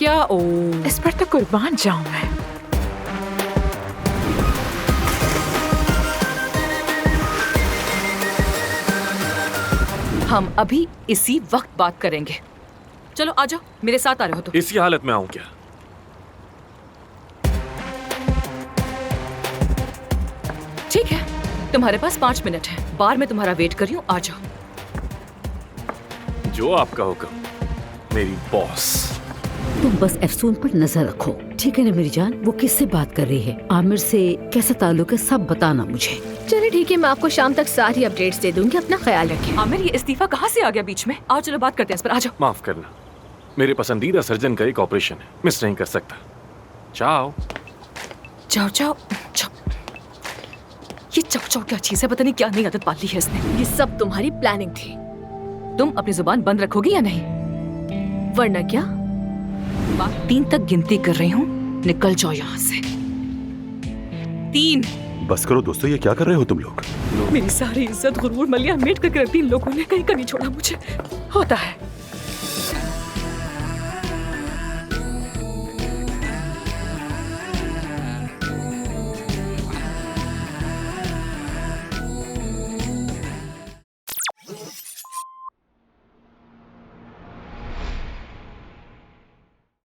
क्या? ओ, इस पर तो कुर्बान जाऊं मैं। हम अभी इसी वक्त बात करेंगे। चलो आ जाओ, मेरे साथ आ रहे हो तो। इसी हालत में आऊं क्या? ठीक है, तुम्हारे पास 5 मिनट है। बार में तुम्हारा वेट कर रही हूँ, आ जाओ। जो आपका हुक्म, मेरी बॉस। तुम बस अफसून पर नजर रखो, ठीक है ना मेरी जान? वो किससे बात कर रही है, आमिर से कैसा ताल्लुक है, सब बताना मुझे। चलिए ठीक है, मैं आपको शाम तक सारी अपडेट्स दे दूंगी। अपना ख्याल रखें। आमिर, ये इस्तीफा कहाँ से आ गया बीच में? आओ चलो बात करते हैं इस पर, आ जाओ। माफ करना, मेरे पसंदीदा सर्जन का एक ऑपरेशन है, मिस नहीं कर सकता। जाओ जाओ जाओ जाओ। ये चाओ चाओ क्या चीज है? पता नहीं क्या नई आदत पाल ली है इसने। ये सब तुम्हारी प्लानिंग थी, तुम अपनी जुबान बंद रखोगी या नहीं? वरना क्या? 3 तक गिनती कर रही हूँ, निकल जाओ यहाँ से। 3। बस करो दोस्तों, ये क्या कर रहे हो तुम लोग? मेरी सारी इज्जत गुरूर मलिया मेट करके रखती इन लोगों ने, कहीं का नहीं छोड़ा मुझे। होता है